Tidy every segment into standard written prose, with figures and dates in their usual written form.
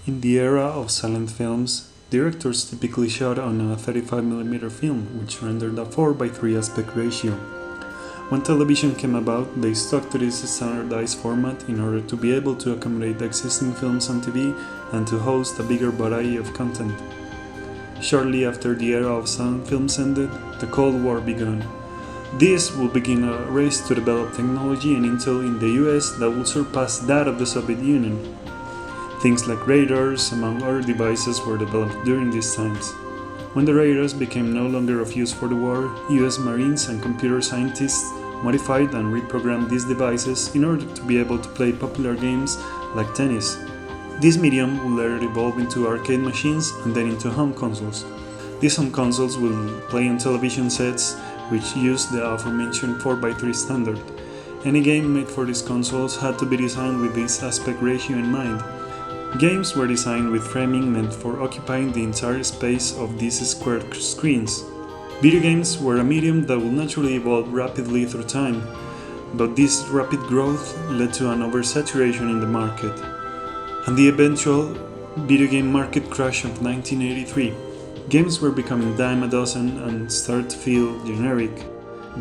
In the era of silent films, directors typically shot on a 35mm film, which rendered a 4:3 aspect ratio. When television came about, they stuck to this standardized format in order to be able to accommodate existing films on TV and to host a bigger variety of content. Shortly after the era of silent films ended, the Cold War began. This will begin a race to develop technology and intel in the US that will surpass that of the Soviet Union. Things like radars, among other devices, were developed during these times. When the radars became no longer of use for the war, US Marines and computer scientists modified and reprogrammed these devices in order to be able to play popular games like tennis. This medium will later evolve into arcade machines and then into home consoles. These home consoles will play on television sets which use the aforementioned 4:3 standard. Any game made for these consoles had to be designed with this aspect ratio in mind. Games were designed with framing meant for occupying the entire space of these square screens. Video games were a medium that would naturally evolve rapidly through time, but this rapid growth led to an oversaturation in the market, and the eventual video game market crash of 1983. Games were becoming dime a dozen and started to feel generic.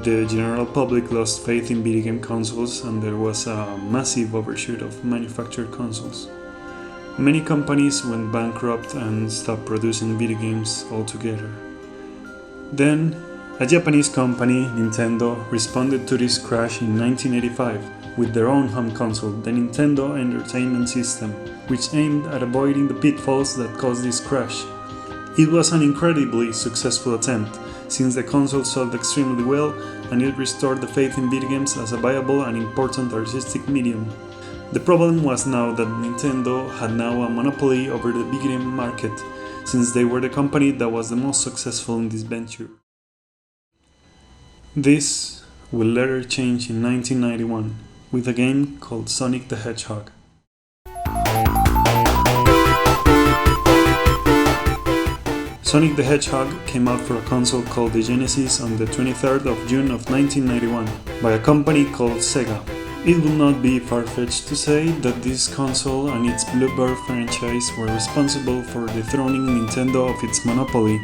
The general public lost faith in video game consoles, and there was a massive overshoot of manufactured consoles. Many companies went bankrupt and stopped producing video games altogether. Then, a Japanese company, Nintendo, responded to this crash in 1985 with their own home console, the Nintendo Entertainment System, which aimed at avoiding the pitfalls that caused this crash. It was an incredibly successful attempt, since the console sold extremely well and it restored the faith in video games as a viable and important artistic medium. The problem was now that Nintendo had now a monopoly over the video game market, since they were the company that was the most successful in this venture. This will later change in 1991 with a game called Sonic the Hedgehog. Sonic the Hedgehog came out for a console called the Genesis on the 23rd of June of 1991 by a company called Sega. It would not be far-fetched to say that this console and its Bluebird franchise were responsible for dethroning Nintendo of its monopoly.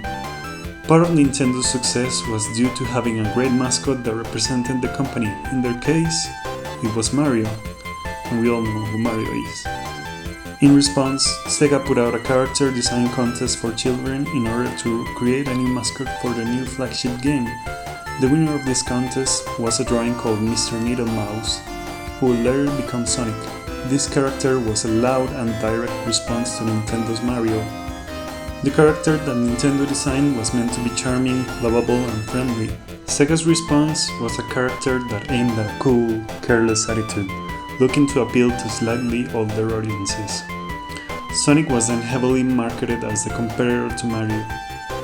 Part of Nintendo's success was due to having a great mascot that represented the company. In their case, it was Mario, and we all know who Mario is. In response, Sega put out a character design contest for children in order to create a new mascot for the new flagship game. The winner of this contest was a drawing called Mr. Needle Mouse, who would later become Sonic. This character was a loud and direct response to Nintendo's Mario. The character that Nintendo designed was meant to be charming, lovable, and friendly. Sega's response was a character that aimed at a cool, careless attitude, looking to appeal to slightly older audiences. Sonic was then heavily marketed as the competitor to Mario,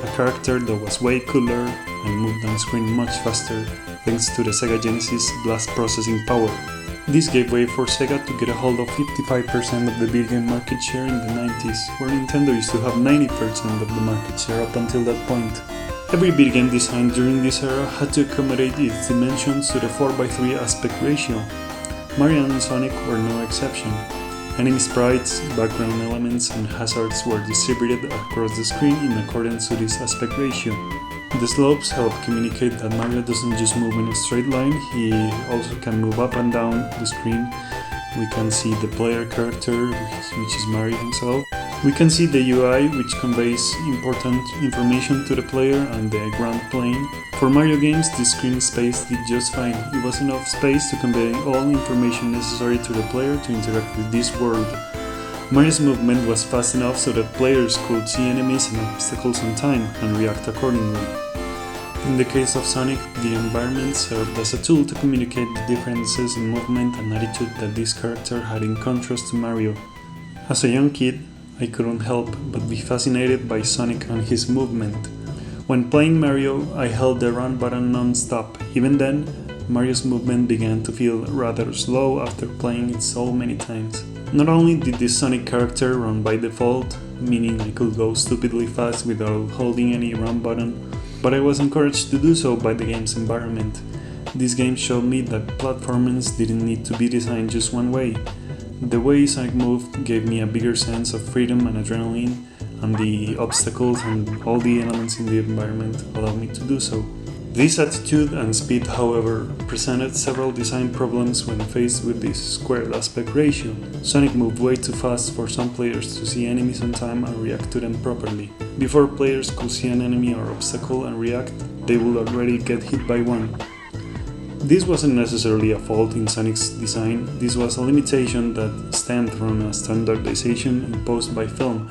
a character that was way cooler and moved on screen much faster thanks to the Sega Genesis blast processing power. This gave way for Sega to get a hold of 55% of the video game market share in the 90s, where Nintendo used to have 90% of the market share up until that point. Every video game designed during this era had to accommodate its dimensions to the 4:3 aspect ratio. Mario and Sonic were no exception. Enemy sprites, background elements, and hazards were distributed across the screen in accordance to this aspect ratio. The slopes help communicate that Mario doesn't just move in a straight line, he also can move up and down the screen. We can see the player character, which is Mario himself. We can see the UI, which conveys important information to the player, and the ground plane. For Mario games, the screen space did just fine. It was enough space to convey all information necessary to the player to interact with this world. Mario's movement was fast enough so that players could see enemies and obstacles on time and react accordingly. In the case of Sonic, the environment served as a tool to communicate the differences in movement and attitude that this character had in contrast to Mario. As a young kid, I couldn't help but be fascinated by Sonic and his movement. When playing Mario, I held the run button non-stop. Even then, Mario's movement began to feel rather slow after playing it so many times. Not only did this Sonic character run by default, meaning I could go stupidly fast without holding any run button, but I was encouraged to do so by the game's environment. This game showed me that platformers didn't need to be designed just one way. The way Sonic moved gave me a bigger sense of freedom and adrenaline, and the obstacles and all the elements in the environment allowed me to do so. This attitude and speed, however, presented several design problems when faced with this squared aspect ratio. Sonic moved way too fast for some players to see enemies on time and react to them properly. Before players could see an enemy or obstacle and react, they would already get hit by one. This wasn't necessarily a fault in Sonic's design, this was a limitation that stemmed from a standardization imposed by film,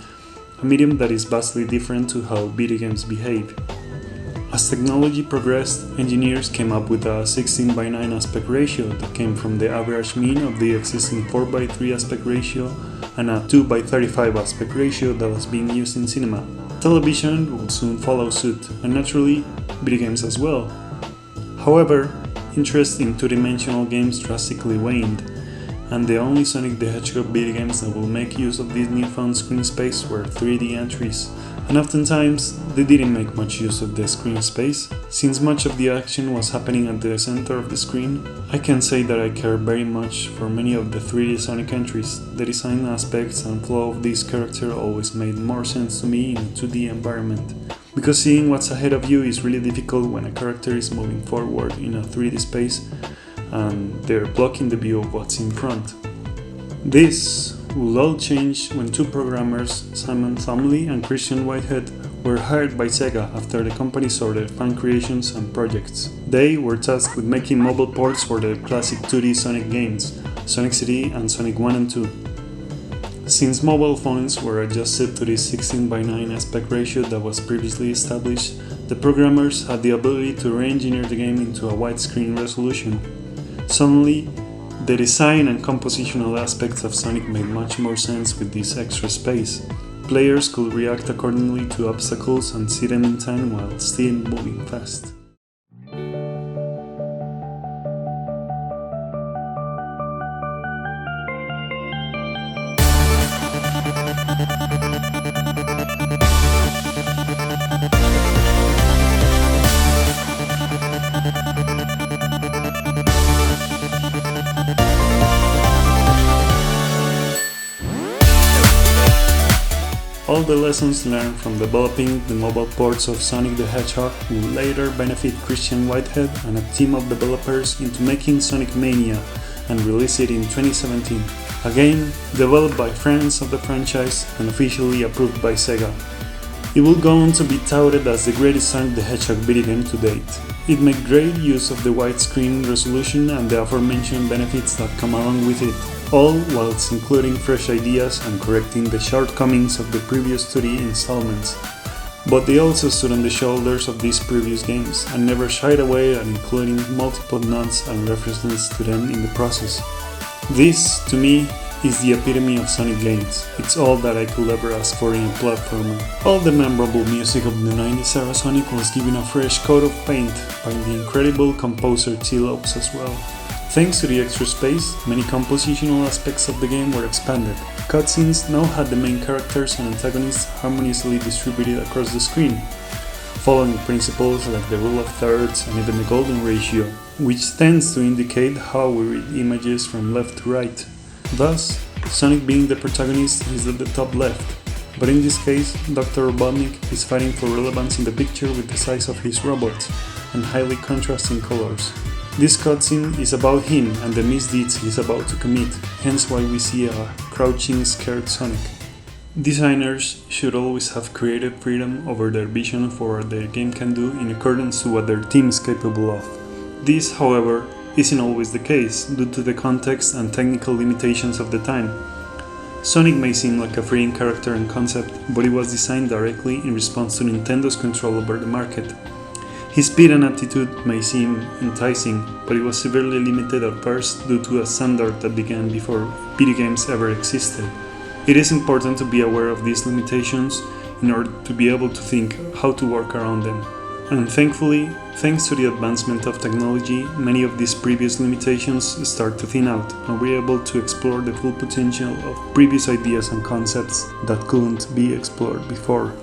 a medium that is vastly different to how video games behave. As technology progressed, engineers came up with a 16:9 aspect ratio that came from the average mean of the existing 4:3 aspect ratio and a 2:35 aspect ratio that was being used in cinema. Television would soon follow suit, and naturally, video games as well. However, interest in two-dimensional games drastically waned, and the only Sonic the Hedgehog video games that will make use of this newfound screen space were 3D entries, and oftentimes they didn't make much use of the screen space. Since much of the action was happening at the center of the screen, I can say that I care very much for many of the 3D Sonic entries. The design aspects and flow of this character always made more sense to me in a 2D environment, because seeing what's ahead of you is really difficult when a character is moving forward in a 3D space and they're blocking the view of what's in front. This will all change when two programmers, Simon Thumley and Christian Whitehead, were hired by Sega after the company saw their fan creations and projects. They were tasked with making mobile ports for the classic 2D Sonic games, Sonic CD and Sonic 1 and 2. Since mobile phones were adjusted to this 16:9 aspect ratio that was previously established, the programmers had the ability to re-engineer the game into a widescreen resolution. Suddenly, the design and compositional aspects of Sonic made much more sense with this extra space. Players could react accordingly to obstacles and see them in time while still moving fast. All the lessons learned from developing the mobile ports of Sonic the Hedgehog will later benefit Christian Whitehead and a team of developers into making Sonic Mania and release it in 2017, a game developed by friends of the franchise and officially approved by Sega. It will go on to be touted as the greatest Sonic the Hedgehog video game to date. It made great use of the widescreen resolution and the aforementioned benefits that come along with it, all whilst including fresh ideas and correcting the shortcomings of the previous 2D installments. But they also stood on the shoulders of these previous games and never shied away at including multiple nods and references to them in the process. This, to me, is the epitome of Sonic games. It's all that I could ever ask for in a platformer. All the memorable music of the 90s era Sonic was given a fresh coat of paint by the incredible composer T. Lopes as well. Thanks to the extra space, many compositional aspects of the game were expanded. Cutscenes now had the main characters and antagonists harmoniously distributed across the screen, following principles like the rule of thirds and even the golden ratio, which tends to indicate how we read images from left to right. Thus, Sonic being the protagonist is at the top left, but in this case, Dr. Robotnik is fighting for relevance in the picture with the size of his robots and highly contrasting colors. This cutscene is about him and the misdeeds he's about to commit, hence why we see a crouching, scared Sonic. Designers should always have creative freedom over their vision for what their game can do in accordance to what their team is capable of. This, however, isn't always the case due to the context and technical limitations of the time. Sonic may seem like a freeing character and concept, but it was designed directly in response to Nintendo's control over the market. His speed and attitude may seem enticing, but it was severely limited at first due to a standard that began before video games ever existed. It is important to be aware of these limitations in order to be able to think how to work around them. And thankfully, thanks to the advancement of technology, many of these previous limitations start to thin out, and we're able to explore the full potential of previous ideas and concepts that couldn't be explored before.